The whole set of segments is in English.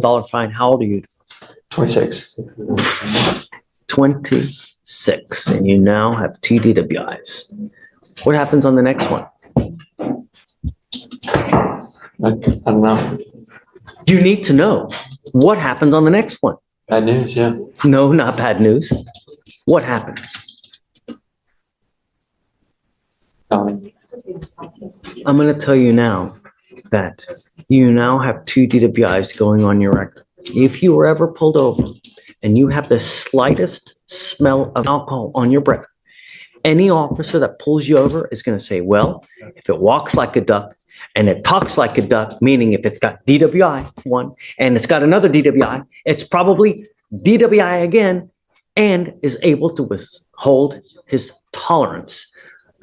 $1,000 fine. How old are you? 26. 26, and you now have 2 DWIs. What happens on the next one? I don't know. You need to know what happens on the next one. Bad news, yeah. No, not bad news. What happens? Um, I'm going to tell you now that you now have 2 DWIs going on your record. If you were ever pulled over and you have the slightest smell of alcohol on your breath, any officer that pulls you over is going to say, well, if it walks like a duck and it talks like a duck, meaning if it's got DWI, one, and it's got another DWI, it's probably DWI again and is able to withhold his tolerance.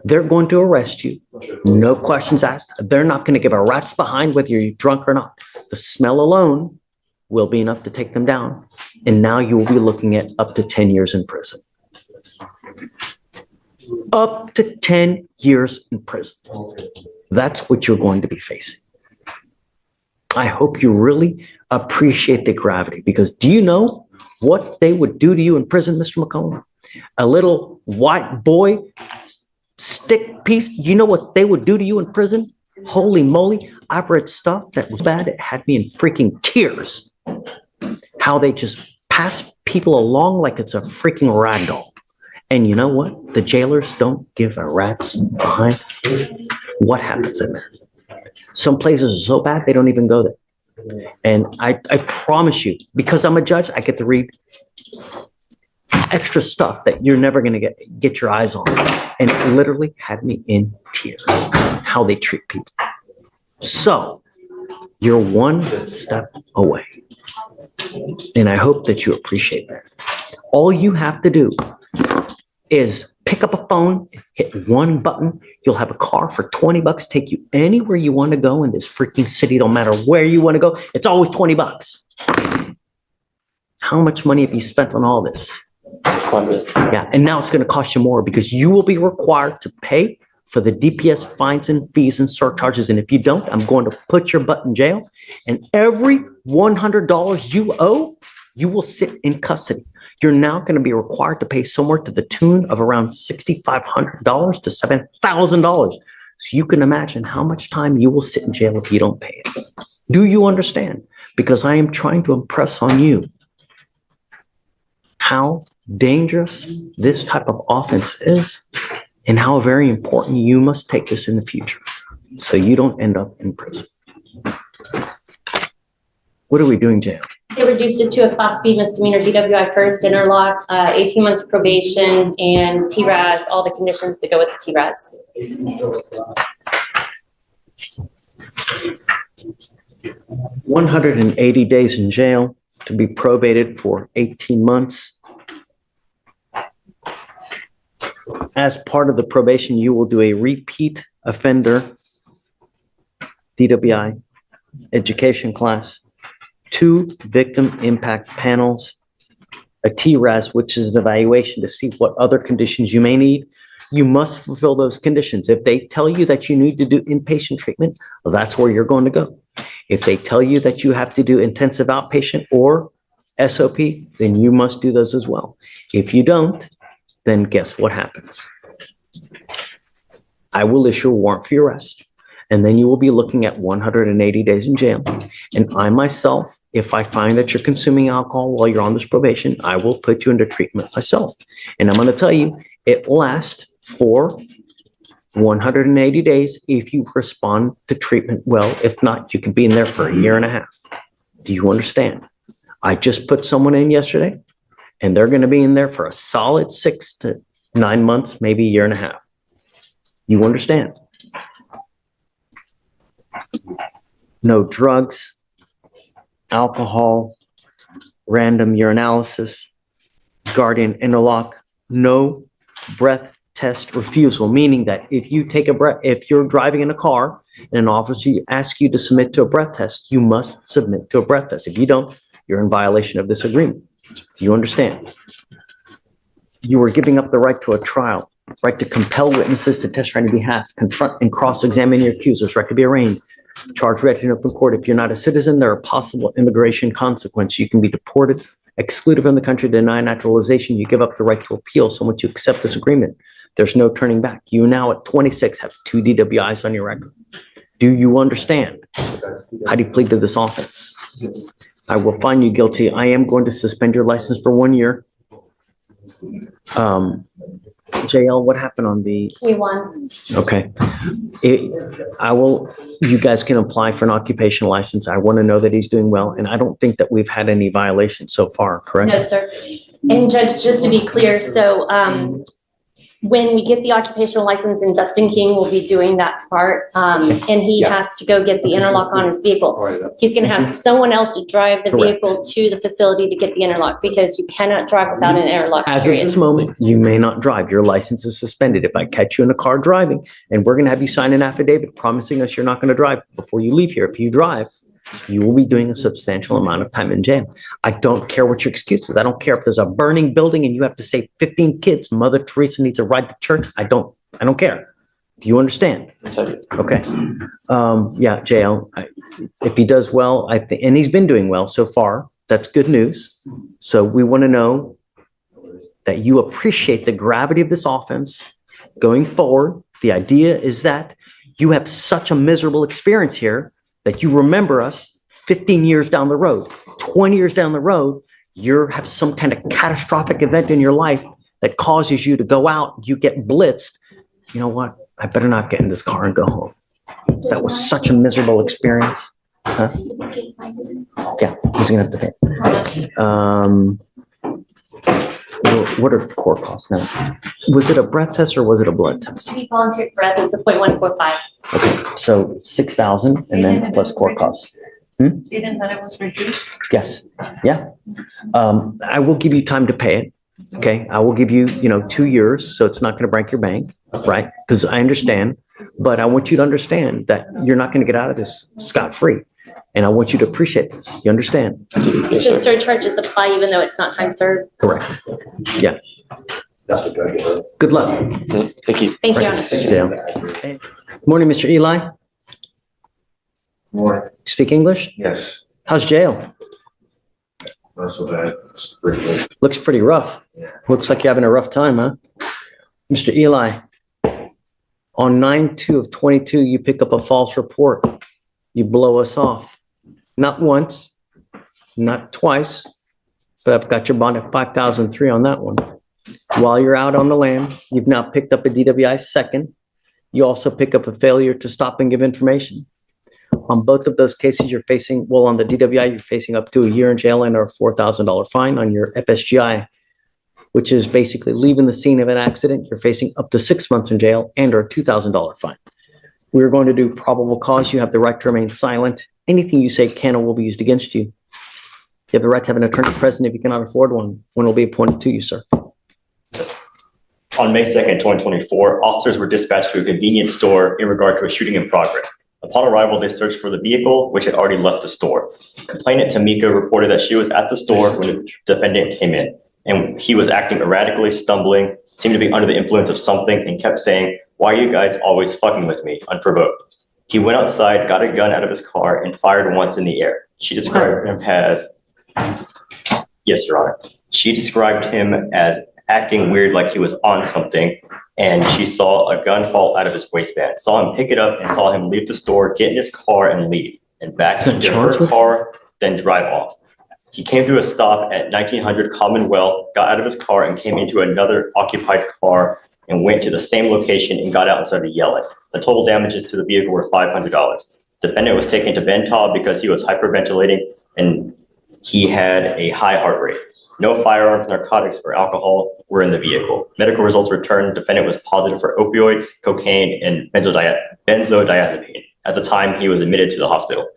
They're going to arrest you. No questions asked. They're not going to give a rat's behind whether you're drunk or not. The smell alone will be enough to take them down. And now you will be looking at up to 10 years in prison. Up to 10 years in prison. That's what you're going to be facing. I hope you really appreciate the gravity, because do you know what they would do to you in prison, Mr. McCollum? A little white boy stick piece, you know what they would do to you in prison? Holy moly, I've read stuff that was bad. It had me in freaking tears. How they just pass people along like it's a freaking rag doll. And you know what? The jailers don't give a rat's behind what happens in there. Some places are so bad, they don't even go there. And I promise you, because I'm a judge, I get to read extra stuff that you're never going to get your eyes on. And it literally had me in tears, how they treat people. So you're one step away. And I hope that you appreciate that. All you have to do is pick up a phone, hit one button. You'll have a car for $20, take you anywhere you want to go in this freaking city. Don't matter where you want to go. It's always $20. How much money have you spent on all this? Yeah, and now it's going to cost you more, because you will be required to pay for the DPS fines and fees and surcharges. And if you don't, I'm going to put your butt in jail. And every $100 you owe, you will sit in custody. You're now going to be required to pay somewhere to the tune of around $6,500 to $7,000. So you can imagine how much time you will sit in jail if you don't pay it. Do you understand? Because I am trying to impress on you how dangerous this type of offense is and how very important you must take this in the future so you don't end up in prison. What are we doing, Jay? They reduced it to a Class B misdemeanor, DWI first, interlock, 18 months probation, and TRAS, all the conditions that go with the TRAS. 180 days in jail, to be probated for 18 months. As part of the probation, you will do a repeat offender DWI education class, 2 victim impact panels, a TRAS, which is an evaluation to see what other conditions you may need. You must fulfill those conditions. If they tell you that you need to do inpatient treatment, well, that's where you're going to go. If they tell you that you have to do intensive outpatient or SOP, then you must do those as well. If you don't, then guess what happens? I will issue a warrant for your arrest, and then you will be looking at 180 days in jail. And I myself, if I find that you're consuming alcohol while you're on this probation, I will put you into treatment myself. And I'm going to tell you, it lasts for 180 days if you respond to treatment well. If not, you can be in there for a year and a half. Do you understand? I just put someone in yesterday, and they're going to be in there for a solid 6 to 9 months, maybe a year and a half. You understand? No drugs, alcohol, random urinalysis, guardian interlock, no breath test refusal, meaning that if you take a breath, if you're driving in a car and an officer asks you to submit to a breath test, you must submit to a breath test. If you don't, you're in violation of this agreement. Do you understand? You are giving up the right to a trial, right to compel witnesses to testify on your behalf, confront and cross-examine your accusers, right to be arraigned, Charge read in open court. If you're not a citizen, there are possible immigration consequences. You can be deported, excluded from the country, denied naturalization. You give up the right to appeal. So once you accept this agreement, there's no turning back. You now at 26 have 2 DWIs on your record. Do you understand? How do you plead to this offense? I will find you guilty. I am going to suspend your license for 1 year. JL, what happened on the, We won. okay. You guys can apply for an occupational license. I want to know that he's doing well, and I don't think that we've had any violations so far, correct? No, sir. And Judge, just to be clear, so when we get the occupational license, and Dustin King will be doing that part, and he has to go get the interlock on his vehicle. He's gonna have someone else to drive the Correct. vehicle to the facility to get the interlock, because you cannot drive without an interlock, As of period. this moment, you may not drive. Your license is suspended. If I catch you in a car driving, and we're going to have you sign an affidavit promising us you're not going to drive before you leave here. If you drive, you will be doing a substantial amount of time in jail. I don't care what your excuse is. I don't care if there's a burning building and you have to save 15 kids. Mother Teresa needs a ride to church. I don't care. Do you understand? Yes, I do. Okay. Yeah, JL, if he does well, I think, and he's been doing well so far, that's good news. So we want to know that you appreciate the gravity of this offense going forward. The idea is that you have such a miserable experience here that you remember us 15 years down the road, 20 years down the road, you have some kind of catastrophic event in your life that causes you to go out, you get blitzed. You know what? I better not get in this car and go home. That was such a miserable experience. Huh? Yeah, he's gonna have to pay. What are court costs now? Was it a breath test or was it a blood test? He volunteered breath, it's a 0.145. Okay, so 6,000 and then plus court costs. Even that it was reduced? Yes, yeah. I will give you time to pay it. Okay, I will give you, 2 years, so it's not gonna break your bank, right? Because I understand, but I want you to understand that you're not gonna get out of this scot-free. And I want you to appreciate this. You understand? Yes, So sir. surcharges apply even though it's not time served. Correct. Yeah. That's what I get. Good luck. Thank you. Thank you, Your Right. Honor. Dale. Morning, Mr. Eli. Morning. Speak English? Yes, How's jail? not so bad. It's pretty good. Looks pretty rough. Yeah. Looks like you're having a rough time, huh? Mr. Eli, on 9/2 of 22, you pick up a false report. You blow us off. Not once, not twice, but I've got your bond at 5,003 on that one. While you're out on the land, you've now picked up a DWI second. You also pick up a failure to stop and give information. On both of those cases, you're facing, well, on the DWI, you're facing up to a year in jail and a $4,000 fine. On your FSGI, which is basically leaving the scene of an accident, you're facing up to 6 months in jail and or a $2,000 fine. We're going to do probable cause. You have the right to remain silent. Anything you say can or will be used against you. You have the right to have an attorney present if you cannot afford one. One will be appointed to you, sir. On May 2nd, 2024, officers were dispatched to a convenience store in regard to a shooting in progress. Upon arrival, they searched for the vehicle, which had already left the store. Complainant Tamika reported that she was at the store when the defendant came in, and he was acting erratically, stumbling, seemed to be under the influence of something, and kept saying, "Why are you guys always fucking with me?" unprovoked. He went outside, got a gun out of his car, and fired once in the air. She described him as, yes, Your Honor. She described him as acting weird, like he was on something, and she saw a gun fall out of his waistband, saw him pick it up, and saw him leave the store, get in his car, and leave, and back into her car, then drive off. He came to a stop at 1900 Commonwealth, got out of his car, and came into another occupied car, and went to the same location and got out and started yelling. The total damages to the vehicle were $500. Defendant was taken to Bentall because he was hyperventilating and he had a high heart rate. No firearms, narcotics, or alcohol were in the vehicle. Medical results returned. Defendant was positive for opioids, cocaine, and benzodiazepine. At the time, he was admitted to the hospital.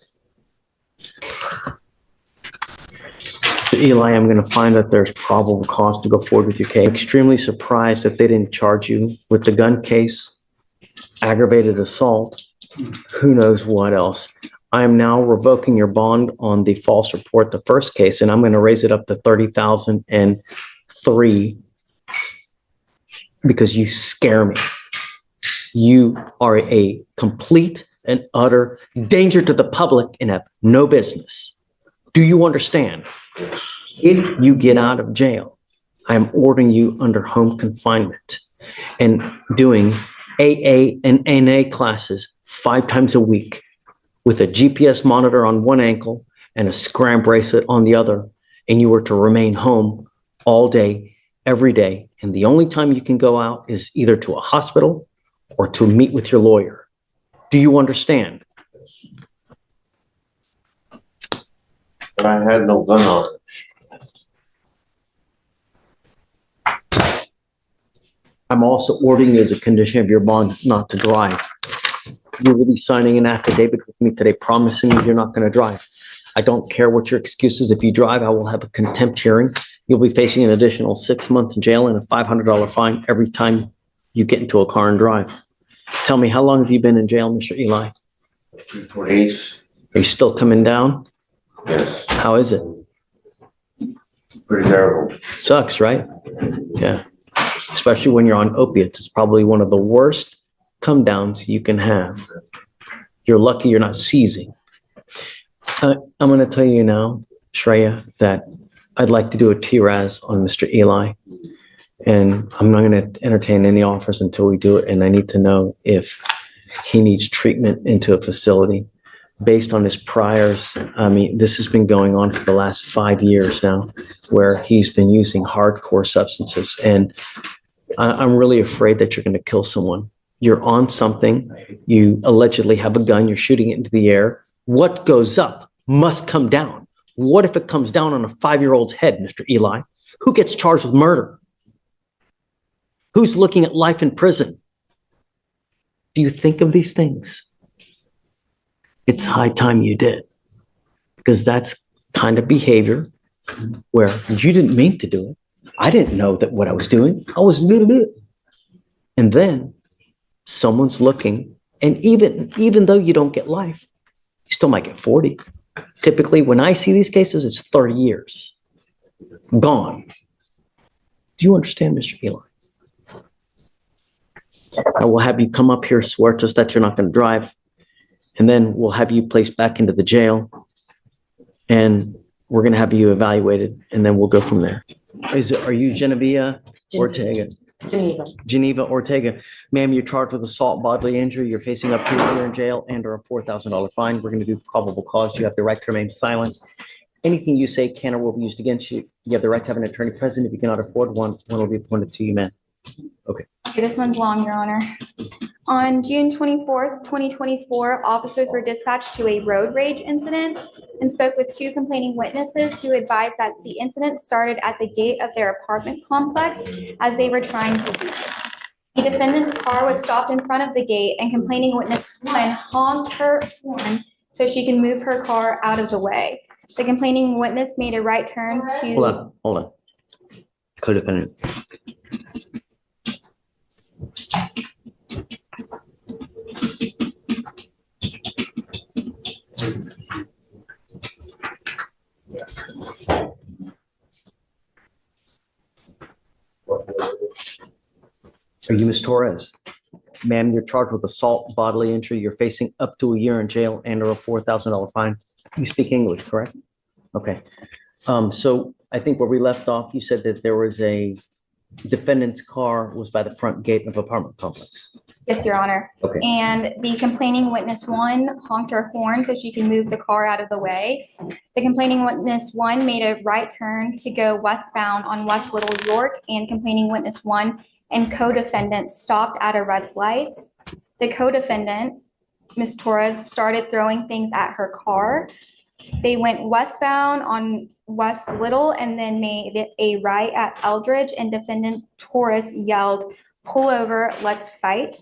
Eli, I'm going to find that there's probable cause to go forward with your case. Extremely surprised that they didn't charge you with the gun case, aggravated assault, who knows what else. I am now revoking your bond on the false report, the first case, and I'm going to raise it up to 30,003 because you scare me. You are a complete an utter danger to the public and have no business. Do you understand? If you get out of jail, I am ordering you under home confinement and doing AA and NA classes 5 times a week with a GPS monitor on one ankle and a scram bracelet on the other. And you were to remain home all day, every day. And the only time you can go out is either to a hospital or to meet with your lawyer. Do you understand? But I had no gun on it. I'm also ordering you as a condition of your bond not to drive. You will be signing an affidavit with me today promising you're not going to drive. I don't care what your excuse is. If you drive, I will have a contempt hearing. You'll be facing an additional 6 months in jail and a $500 fine every time you get into a car and drive. Tell me, how long have you been in jail, Mr. Eli? 2 days, Are you still coming down? yes, How is it? pretty terrible. Sucks, right? Yeah. Especially when you're on opiates. It's probably one of the worst come downs you can have. You're lucky you're not seizing. I'm going to tell you now, Shreya, that I'd like to do a TRAS on Mr. Eli. And I'm not going to entertain any offers until we do it. And I need to know if he needs treatment into a facility based on his priors. I mean, this has been going on for the last 5 years now, where he's been using hardcore substances. And I'm really afraid that you're going to kill someone. You're on something. You allegedly have a gun. You're shooting it into the air. What goes up must come down. What if it comes down on a 5-year-old's head, Mr. Eli? Who gets charged with murder? Who's looking at life in prison? Do you think of these things? It's high time you did, because that's kind of behavior where you didn't mean to do it. I didn't know that what I was doing. I was little bit. And then someone's looking, and even though you don't get life, you still might get 40. Typically, when I see these cases, it's 30 years gone. Do you understand, Mr. Eli? I will have you come up here, swear to us that you're not going to drive, and then we'll have you placed back into the jail, and we're going to have you evaluated, and then we'll go from there. Are you Genevieve Ortega? Geneva Ortega. Ma'am, you're charged with assault, bodily injury. You're facing up to a year in jail and or a $4,000 fine. We're going to do probable cause. You have the right to remain silent. Anything you say can or will be used against you. You have the right to have an attorney present. If you cannot afford one will be appointed to you, ma'am. Okay, this one's long, Your Honor. On June 24th, 2024, officers were dispatched to a road rage incident and spoke with 2 complaining witnesses who advised that the incident started at the gate of their apartment complex as they were trying to leave. The defendant's car was stopped in front of the gate, and complaining witness 1 honked her horn so she can move her car out of the way. The complaining witness made a right turn to... Hold on. Co-defendant. Are you Ms. Torres? Ma'am, you're charged with assault, bodily injury. You're facing up to a year in jail and or a $4,000 fine. You speak English, correct? Okay. So I think where we left off, you said that there was a defendant's car was by the front gate of apartment complex. Yes, Your Honor. Okay. And the complaining witness 1 honked her horn so she can move the car out of the way. The complaining witness 1 made a right turn to go westbound on West Little York, and complaining witness 1 and co-defendant stopped at a red light. The co-defendant, Ms. Torres, started throwing things at her car. They went westbound on West Little and then made a right at Eldridge, and defendant Torres yelled, "Pull over, let's fight."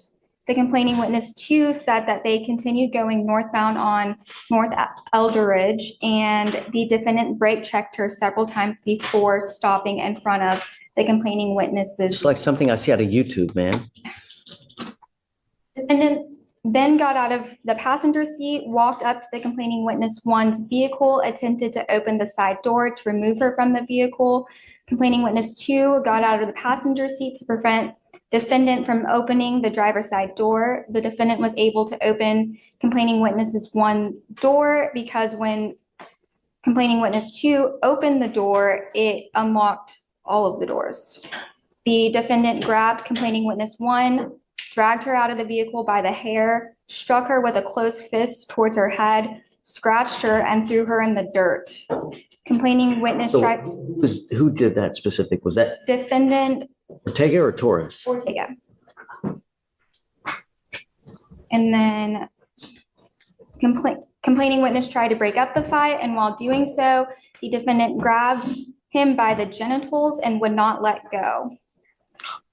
The complaining witness 2 said that they continued going northbound on North Eldridge, and the defendant brake checked her several times before stopping in front of the complaining witnesses. It's like something I see out of YouTube, man. Defendant then got out of the passenger seat, walked up to the complaining witness 1's vehicle, attempted to open the side door to remove her from the vehicle. Complaining witness 2 got out of the passenger seat to prevent defendant from opening the driver's side door. The defendant was able to open complaining witness's one door because when complaining witness two opened the door, it unlocked all of the doors. The defendant grabbed complaining witness one, dragged her out of the vehicle by the hair, struck her with a closed fist towards her head, scratched her, and threw her in the dirt. Complaining witness So tried, who did that specific? Was that defendant Ortega or Torres? Ortega. And then complaining witness tried to break up the fight, and while doing so, the defendant grabbed him by the genitals and would not let go.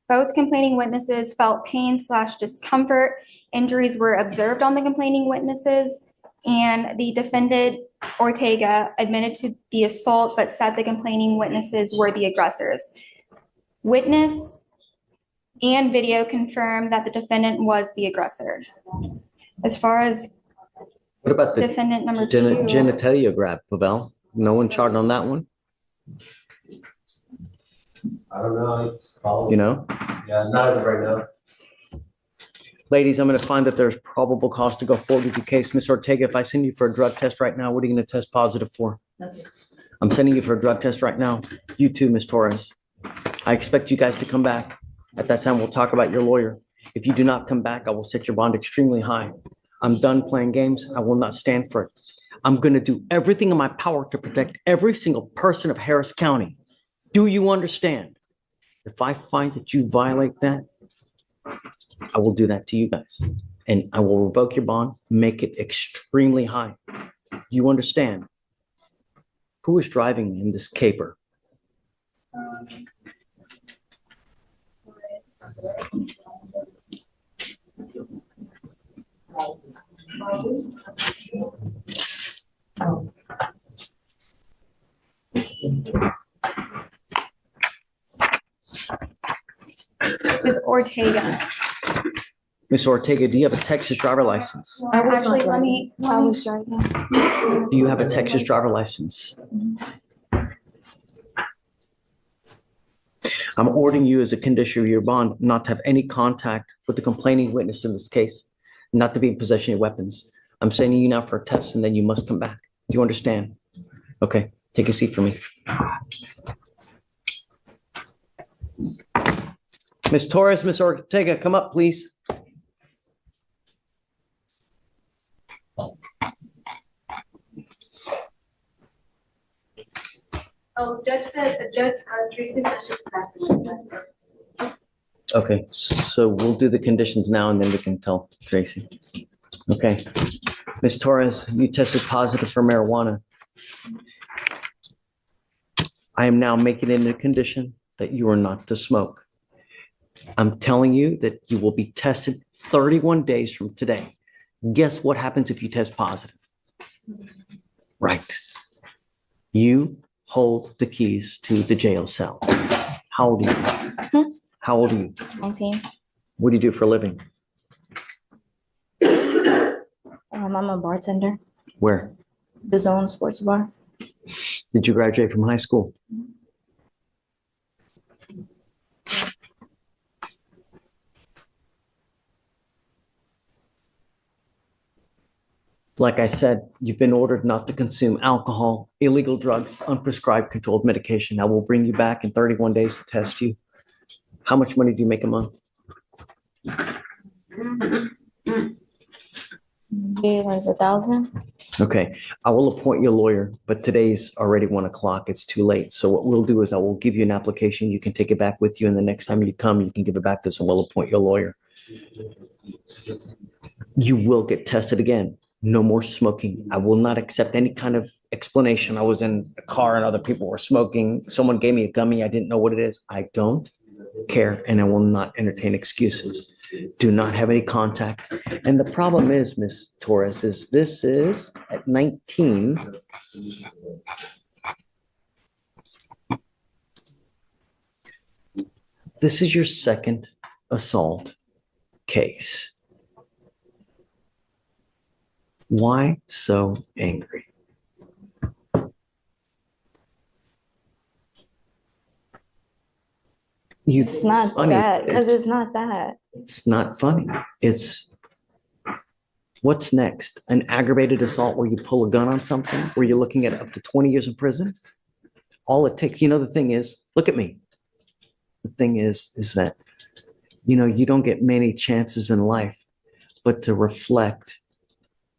Both complaining witnesses felt pain/discomfort. Injuries were observed on the complaining witnesses, and the defendant, Ortega, admitted to the assault but said the complaining witnesses were the aggressors. Witness and video confirmed that the defendant was the aggressor. As far as What about the defendant number two, genitalia grab, Pavel? No one charged on that one, I don't know, it's probably, you know? yeah, not as of right now. Ladies, I'm going to find that there's probable cause to go forward with your case. Ms. Ortega, if I send you for a drug test right now, what are you going to test positive for? Nothing. I'm sending you for a drug test right now. You too, Ms. Torres. I expect you guys to come back. At that time, we'll talk about your lawyer. If you do not come back, I will set your bond extremely high. I'm done playing games. I will not stand for it. I'm going to do everything in my power to protect every single person of Harris County. Do you understand? If I find that you violate that, I will do that to you guys. And I will revoke your bond, make it extremely high. You understand? Who is driving in this caper? is Ortega. Ms. Ortega, do you have a Texas driver license? Actually, let me driving. Do you have a Texas driver license? I'm ordering you as a condition of your bond not to have any contact with the complaining witness in this case, not to be in possession of weapons. I'm sending you now for a test and then you must come back. Do you understand? Okay, take a seat for me. Ms. Torres, Ms. Ortega, come up, please. Oh, Tracy said she's back. Okay, so we'll do the conditions now and then we can tell Tracy. Okay. Ms. Torres, you tested positive for marijuana. I am now making it a condition that you are not to smoke. I'm telling you that you will be tested 31 days from today. Guess what happens if you test positive? Right. You hold the keys to the jail cell. How old are you? How old are you? 19. What do you do for a living? I'm a bartender. Where? The Zone Sports Bar. Did you graduate from high school? Like I said, you've been ordered not to consume alcohol, illegal drugs, unprescribed controlled medication. I will bring you back in 31 days to test you. How much money do you make a month? Maybe like 1,000. Okay, I will appoint your lawyer, but today's already 1 o'clock. It's too late. So what we'll do is I will give you an application. You can take it back with you. And the next time you come, you can give it back to us and we'll appoint your lawyer. You will get tested again. No more smoking. I will not accept any kind of explanation. I was in a car and other people were smoking. Someone gave me a gummy. I didn't know what it is. I don't care and I will not entertain excuses. Do not have any contact. And the problem is, Ms. Torres, is this is at 19. This is your second assault case. Why so angry? You, It's not funny, that, because it's- it's not that. it's not funny. It's, what's next? An aggravated assault where you pull a gun on something, where you're looking at up to 20 years in prison? All it takes, the thing is, look at me. The thing is that, you don't get many chances in life, but to reflect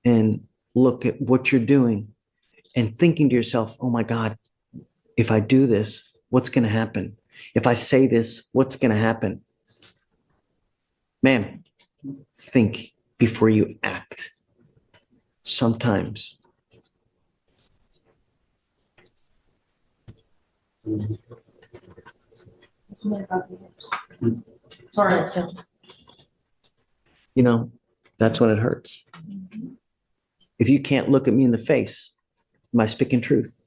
and look at what you're doing and thinking to yourself, oh my God, if I do this, what's going to happen? If I say this, what's going to happen? Man, think before you act. Sometimes. Sorry. That's when it hurts. If you can't look at me in the face, am I speaking truth?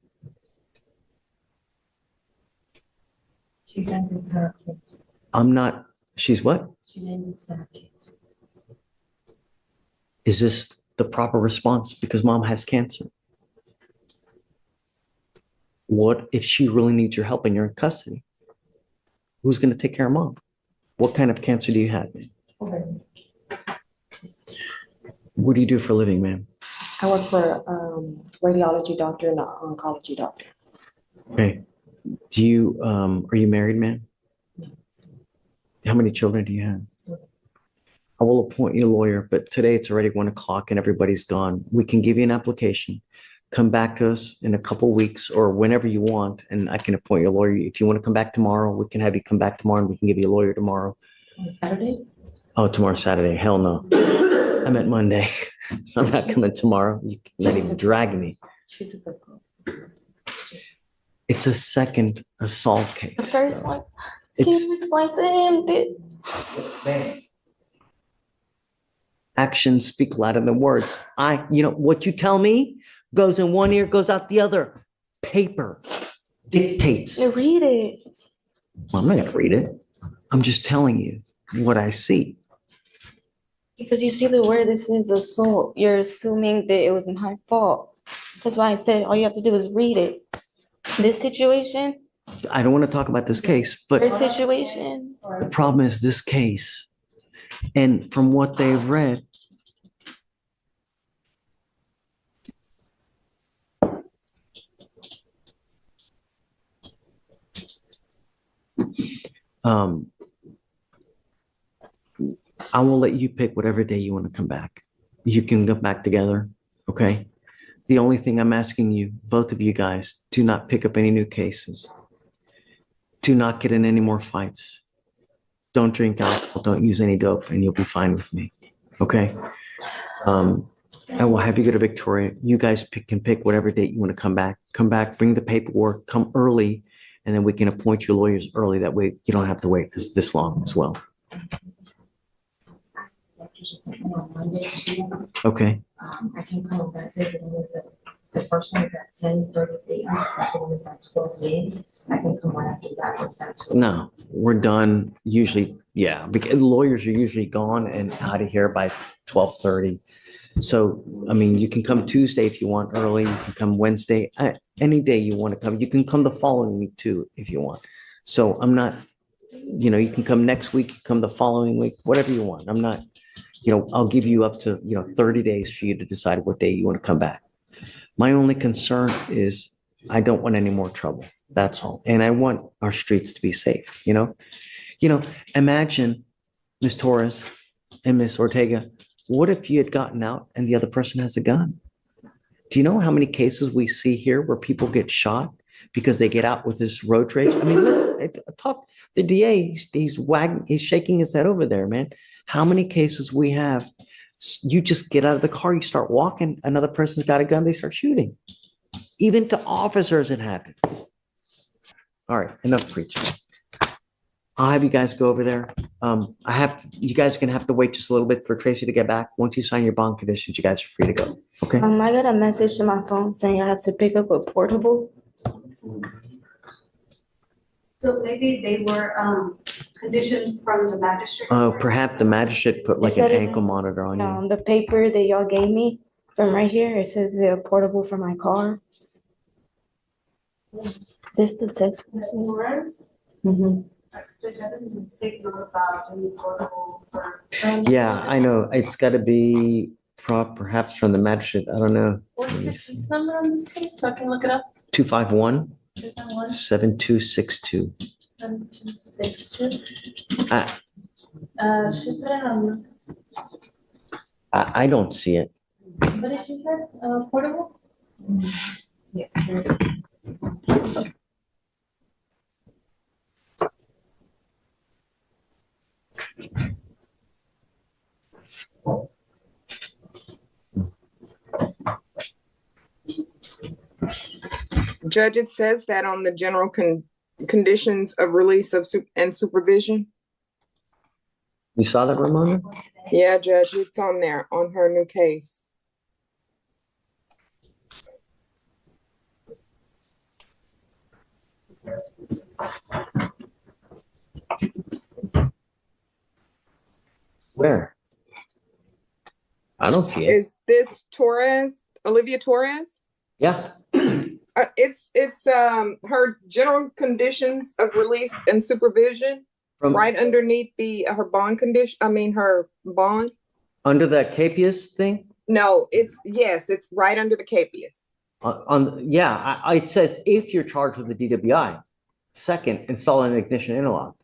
She's angry because of kids. I'm not, she's what? She's angry because of kids. Is this the proper response because mom has cancer? What if she really needs your help and you're in custody? Who's going to take care of mom? What kind of cancer do you have? Okay. What do you do for a living, ma'am? I work for a radiology doctor and an oncology doctor. Okay. Are you married, ma'am? How many children do you have? I will appoint you a lawyer, but today it's already 1:00 and everybody's gone. We can give you an application. Come back to us in a couple weeks or whenever you want, and I can appoint you a lawyer. If you want to come back tomorrow, we can have you come back tomorrow and we can give you a lawyer tomorrow. On Saturday? Oh, tomorrow's Saturday. Hell no. I meant Monday. I'm not coming tomorrow. You're not even dragging me. She's a good girl. It's a second assault case. The first though. one, can It's you explain to him that? actions speak louder than words. What you tell me goes in one ear, goes out the other. Paper dictates. You read it. Well, I'm not going to read it. I'm just telling you what I see. Because you see the word that says assault, you're assuming that it was my fault. That's why I said all you have to do is read it. This situation, I don't want to talk about this case, but her situation, the problem is this case. And from what they've read, I will let you pick whatever day you want to come back. You can come back together, okay? The only thing I'm asking you, both of you guys, do not pick up any new cases. Do not get in any more fights. Don't drink alcohol, don't use any dope, and you'll be fine with me, okay? I will have you go to Victoria. You guys can pick whatever date you want to come back. Come back, bring the paperwork, come early, and then we can appoint your lawyers early. That way you don't have to wait this long as well. Okay, I can come on that day, but the first one is at 10:38, the second one is at 12:08. I can come right after that, once that's. no, we're done usually, yeah, because lawyers are usually gone and out of here by 12:30. So, I mean, you can come Tuesday if you want early, you can come Wednesday, any day you want to come. You can come the following week too, if you want. So I'm not, you can come next week, you come the following week, whatever you want. I'm not, I'll give you up to, 30 days for you to decide what day you want to come back. My only concern is I don't want any more trouble. That's all. And I want our streets to be safe, imagine Ms. Torres and Ms. Ortega, what if you had gotten out and the other person has a gun? Do you know how many cases we see here where people get shot because they get out with this road rage? I mean, the DA, he's shaking his head over there, man. How many cases we have, you just get out of the car, you start walking, another person's got a gun, they start shooting. Even to officers it happens. All right, enough preaching. I'll have you guys go over there. You guys are gonna have to wait just a little bit for Tracy to get back. Once you sign your bond conditions, you guys are free to go, okay? I got a message to my phone saying I have to pick up a portable. So maybe they were conditions from the magistrate. Perhaps the magistrate put like It said an it- ankle monitor on you. The paper that y'all gave me from right here, it says they're portable for my car. This the text message. Lawrence, Mhm. Judge, I didn't take note about any portable or. Yeah, I know. It's got to be perhaps from the magistrate. I don't know. What's the case number on this case, so I can look it up? 251 251 7262. 7262. I, She put it on, I don't see it. what did she say, portable? Yeah. Judge, it says that on the general conditions of release and supervision. You saw that, Ramona? Yeah, Judge, it's on there on her new case. Where? I don't see it. Is this Olivia Torres? Yeah. It's her general conditions of release and supervision, right underneath her bond condition. I mean, her bond. Under that capias thing? No, it's right under the capias. It says if you're charged with the DWI. Second, install an ignition interlock.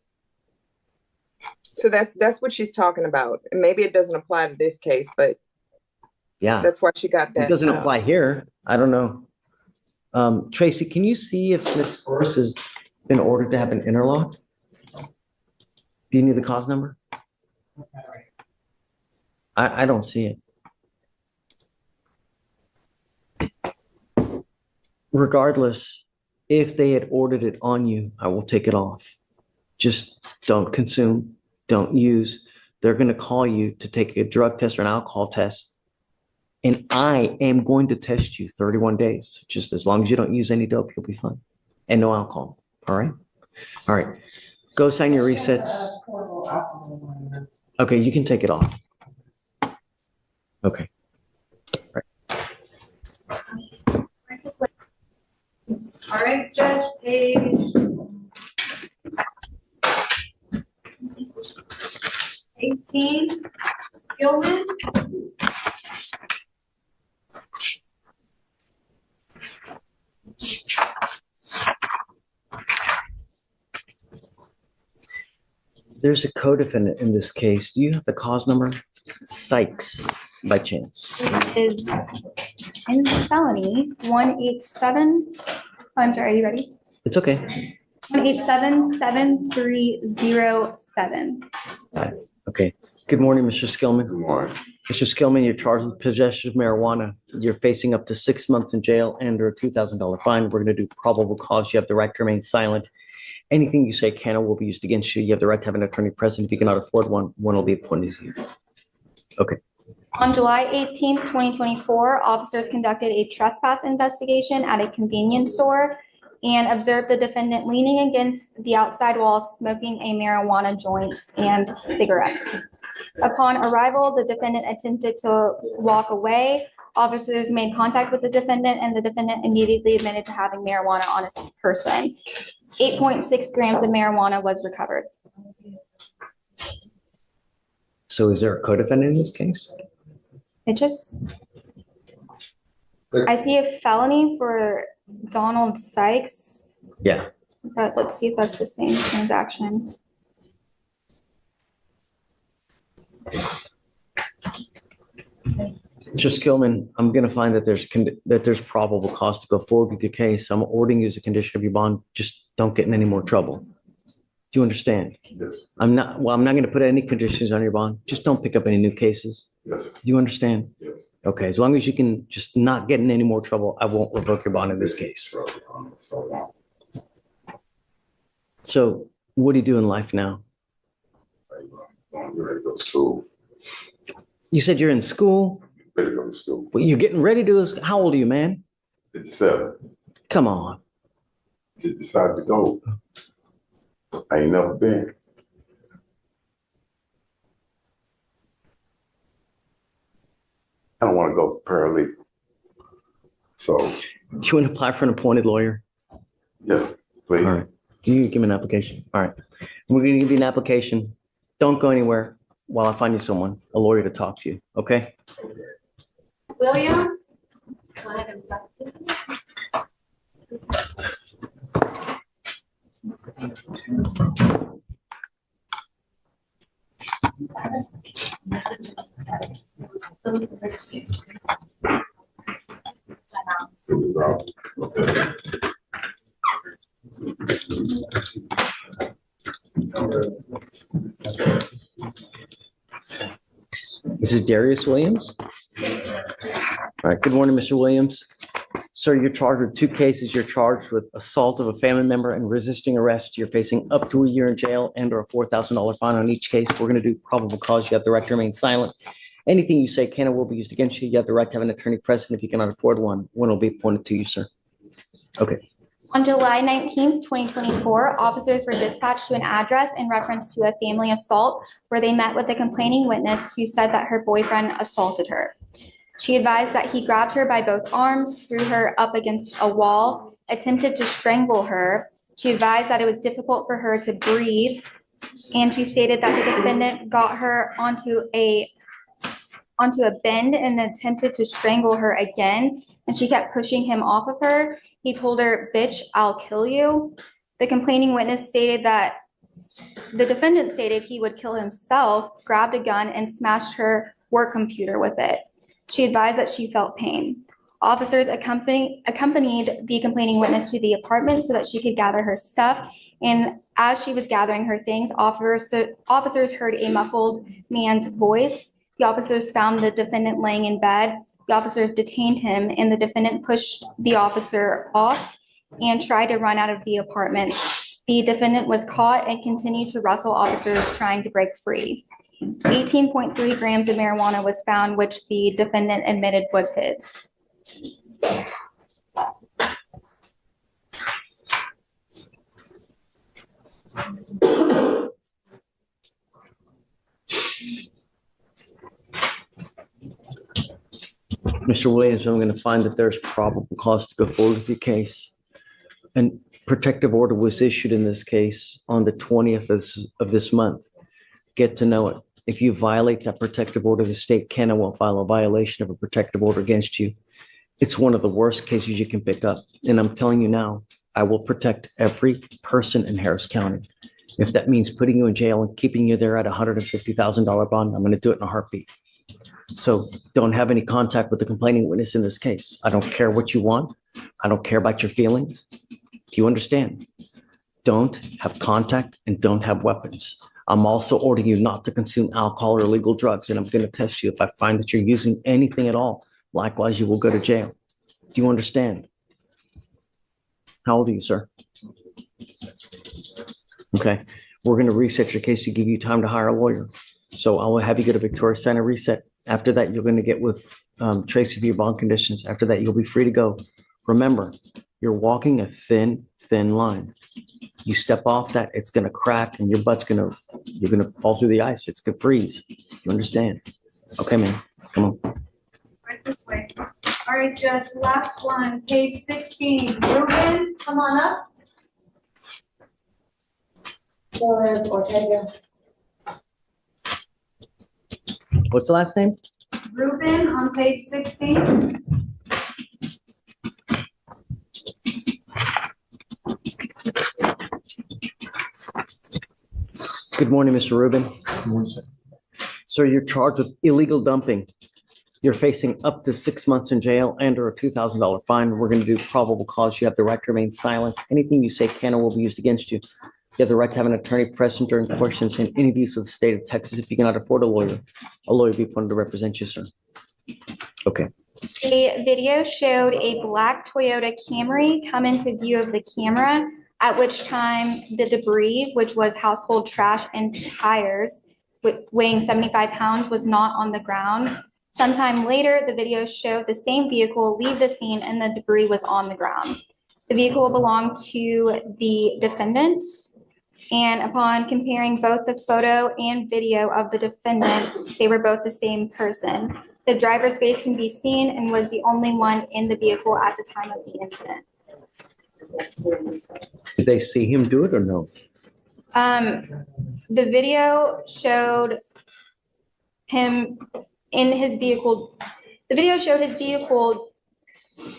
So that's what she's talking about. And maybe it doesn't apply to this case, but Yeah. that's why she got that. It doesn't apply here. I don't know. Tracy, can you see if this horse has been ordered to have an interlock? Do you need the cause number? I don't see it. Regardless, if they had ordered it on you, I will take it off. Just don't consume, don't use. They're going to call you to take a drug test or an alcohol test. And I am going to test you 31 days. Just as long as you don't use any dope, you'll be fine. And no alcohol. All right? All right. Go sign your resets. Okay, you can take it off. Okay. All right, Judge, page 18, Gilman. There's a co-defendant in this case. Do you have the cause number? Sykes, by chance. It is in felony 187. I'm sorry, are you ready? It's okay. 187-7307. Okay. Good morning, Mr. Skillman. Good morning. Mr. Skillman, you're charged with possession of marijuana. You're facing up to 6 months in jail and or a $2,000 fine. We're going to do probable cause. You have the right to remain silent. Anything you say can or will be used against you. You have the right to have an attorney present. If you cannot afford one, one will be appointed to you. Okay. On July 18th, 2024, officers conducted a trespass investigation at a convenience store and observed the defendant leaning against the outside wall, smoking a marijuana joint and cigarettes. Upon arrival, the defendant attempted to walk away. Officers made contact with the defendant, and the defendant immediately admitted to having marijuana on his person. 8.6 grams of marijuana was recovered. So is there a co-defendant in this case? I see a felony for Donald Sykes, Yeah. but let's see if that's the same transaction. Mr. Skillman, I'm going to find that there's probable cause to go forward with your case. I'm ordering you as a condition of your bond. Just don't get in any more trouble. Do you understand? Yes. I'm not going to put any conditions on your bond. Just don't pick up any new cases. Yes. Do you understand? Yes. Okay. As long as you can just not get in any more trouble, I won't revoke your bond in this case. So what do you do in life now? I'm ready to go to school. You said you're in school. Ready to go to school. Well, you're getting ready to. How old are you, man? 57. Come on. Just decided to go. I ain't never been. I don't want to go paralegal. So, Do you want to apply for an appointed lawyer? yeah, please. All right. You give me an application. All right. We're going to give you an application. Don't go anywhere while I find you someone, a lawyer to talk to you. Okay? Williams? This is Darius Williams. All right. Good morning, Mr. Williams. Sir, you're charged with 2 cases. You're charged with assault of a family member and resisting arrest. You're facing up to a year in jail and or a $4,000 fine on each case. We're going to do probable cause. You have the right to remain silent. Anything you say can or will be used against you. You have the right to have an attorney present. If you cannot afford one will be appointed to you, sir. Okay. On July 19th, 2024, officers were dispatched to an address in reference to a family assault where they met with a complaining witness who said that her boyfriend assaulted her. She advised that he grabbed her by both arms, threw her up against a wall, attempted to strangle her. She advised that it was difficult for her to breathe, and she stated that the defendant got her onto a bend and attempted to strangle her again, and she kept pushing him off of her. He told her, "Bitch, I'll kill you." The complaining witness stated that the defendant stated he would kill himself, grabbed a gun, and smashed her work computer with it. She advised that she felt pain. Officers accompanied the complaining witness to the apartment so that she could gather her stuff. And as she was gathering her things, officers heard a muffled man's voice. The officers found the defendant laying in bed. The officers detained him, and the defendant pushed the officer off and tried to run out of the apartment. The defendant was caught and continued to wrestle officers trying to break free. 18.3 grams of marijuana was found, which the defendant admitted was his. Mr. Williams, I'm going to find that there's probable cause to go forward with your case. And protective order was issued in this case on the 20th of this month. Get to know it. If you violate that protective order, the state can and will file a violation of a protective order against you. It's one of the worst cases you can pick up. And I'm telling you now, I will protect every person in Harris County. If that means putting you in jail and keeping you there at a $150,000 bond, I'm going to do it in a heartbeat. So don't have any contact with the complaining witness in this case. I don't care what you want. I don't care about your feelings. Do you understand? Don't have contact and don't have weapons. I'm also ordering you not to consume alcohol or illegal drugs, and I'm going to test you. If I find that you're using anything at all, likewise, you will go to jail. Do you understand? How old are you, sir? Okay. We're going to reset your case to give you time to hire a lawyer. So I will have you go to Victoria Center, reset. After that, you're going to get with Tracy for your bond conditions. After that, you'll be free to go. Remember, you're walking a thin line. You step off that, it's going to crack and you're going to fall through the ice. It's going to freeze. You understand? Okay, man. Come on. Right this way. All right, Judge, last one, page 16. Ruben, come on up. Flores Ortega. What's the last name? Ruben on page 16. Good morning, Mr. Rubin. Good morning, sir. Sir, you're charged with illegal dumping. You're facing up to 6 months in jail and or a $2,000 fine. We're going to do probable cause. You have the right to remain silent. Anything you say can or will be used against you. You have the right to have an attorney present during questions and interviews with the state of Texas. If you cannot afford a lawyer will be appointed to represent you, sir. Okay. A video showed a black Toyota Camry come into view of the camera, at which time the debris, which was household trash and tires, weighing 75 pounds, was not on the ground. Sometime later, the video showed the same vehicle leave the scene and the debris was on the ground. The vehicle belonged to the defendant. And upon comparing both the photo and video of the defendant, they were both the same person. The driver's face can be seen and was the only one in the vehicle at the time of the incident. Did they see him do it or no? The video showed him in his vehicle. The video showed his vehicle,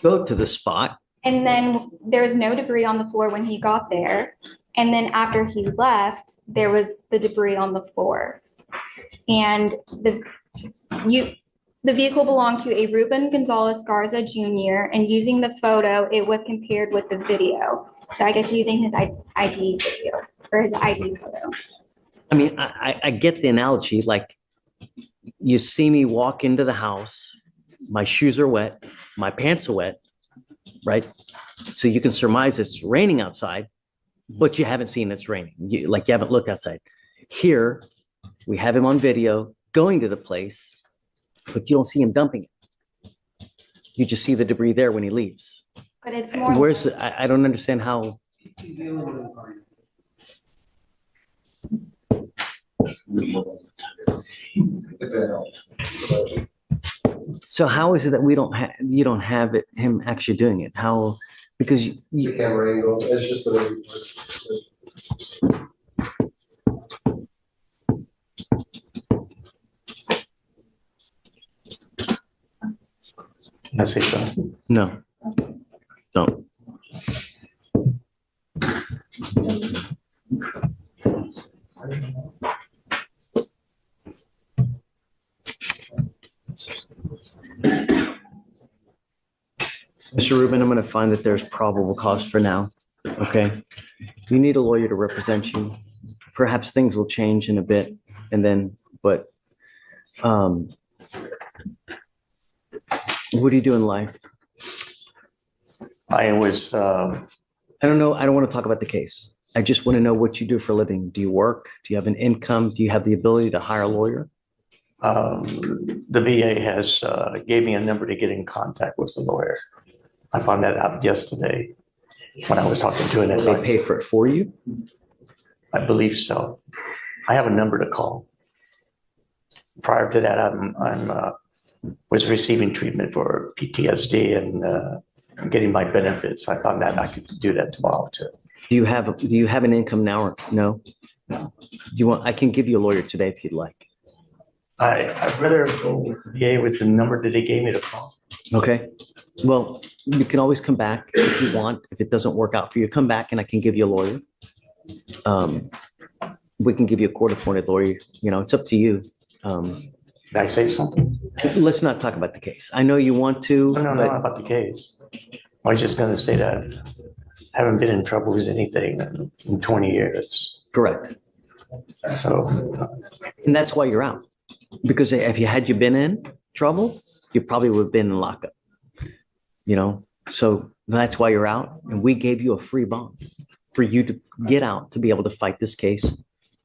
Go to the spot. and then there's no debris on the floor when he got there. And then after he left, there was the debris on the floor. And the vehicle belonged to a Ruben Gonzalez Garza Jr. And using the photo, it was compared with the video. So I guess using his ID video or his ID photo. I mean, I get the analogy, like you see me walk into the house, my shoes are wet, my pants are wet, right? So you can surmise it's raining outside, but you haven't seen it's raining. You haven't looked outside. Here, we have him on video going to the place, but you don't see him dumping it. You just see the debris there when he leaves. But it's more. Where's, I don't understand how. So how is it that you don't have him actually doing it? How, because The camera angle, it's just whatever you want. Can I say something? no, don't. Mr. Rubin, I'm going to find that there's probable cause for now. Okay. You need a lawyer to represent you. Perhaps things will change in a bit and then, but, what do you do in life? I was, I don't know. I don't want to talk about the case. I just want to know what you do for a living. Do you work? Do you have an income? Do you have the ability to hire a lawyer? the VA has gave me a number to get in contact with the lawyer. I found that out yesterday when I was talking to an They advisor. pay for it for you? I believe so. I have a number to call. Prior to that, was receiving treatment for PTSD and getting my benefits. I found that I could do that tomorrow too. Do you have an income now or no? No. I can give you a lawyer today if you'd like. I'd rather go with the VA with the number that they gave me to call. Okay. Well, you can always come back if you want. If it doesn't work out for you, come back and I can give you a lawyer. We can give you a court-appointed lawyer. You know, it's up to you. Can I say something? Let's not talk about the case. I know you want to. No, but not about the case. I was just gonna say that I haven't been in trouble with anything in 20 years. Correct. So, And that's why you're out. Because if you had been in trouble, you probably would have been in lockup. You know, so that's why you're out. And we gave you a free bond for you to get out, to be able to fight this case,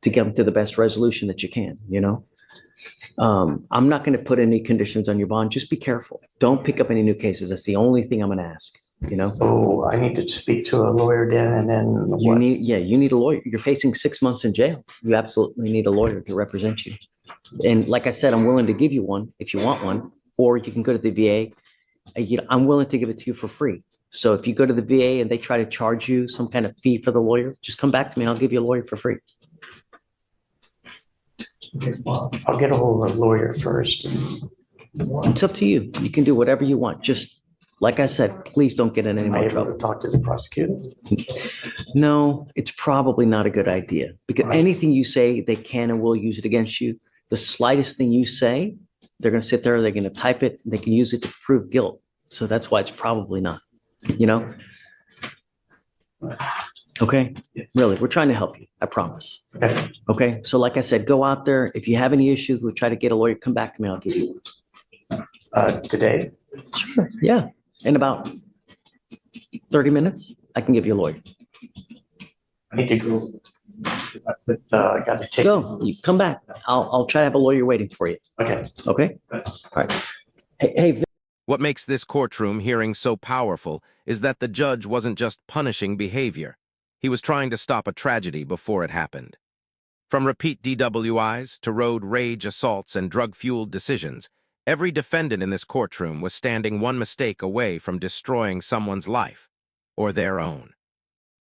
to get to the best resolution that you can, you know. I'm not going to put any conditions on your bond. Just be careful. Don't pick up any new cases. That's the only thing I'm going to ask, you know. so I need to speak to a lawyer then, and then You what? need a lawyer. You're facing 6 months in jail. You absolutely need a lawyer to represent you. And like I said, I'm willing to give you one if you want one, or you can go to the VA. I'm willing to give it to you for free. So if you go to the VA and they try to charge you some kind of fee for the lawyer, just come back to me. I'll give you a lawyer for free. I'll get a hold of a lawyer first. It's up to you. You can do whatever you want. Just like I said, please don't get in any Am I more able trouble. to talk to the prosecutor? No, it's probably not a good idea because anything you say, they can and will use it against you. The slightest thing you say, they're going to sit there, they're going to type it, they can use it to prove guilt. So that's why it's probably not, you know? Okay, really, we're trying to help you, I promise. Okay. Okay, so like I said, go out there. If you have any issues, we'll try to get a lawyer, come back to me, I'll give you one. Today? Sure, yeah, in about 30 minutes, I can give you a lawyer. I need to go. But I got to take. Go, you come back. I'll try to have a lawyer waiting for you. Okay. Okay? All right. Hey, What makes this courtroom hearing so powerful is that the judge wasn't just punishing behavior. He was trying to stop a tragedy before it happened. From repeat DWIs to road rage assaults and drug-fueled decisions, every defendant in this courtroom was standing one mistake away from destroying someone's life or their own.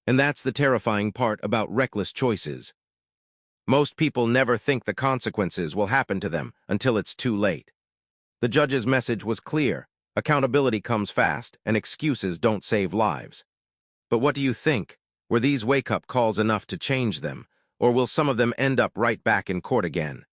And that's the terrifying part about reckless choices. Most people never think the consequences will happen to them until it's too late. The judge's message was clear. Accountability comes fast, and excuses don't save lives. But what do you think? Were these wake-up calls enough to change them, or will some of them end up right back in court again?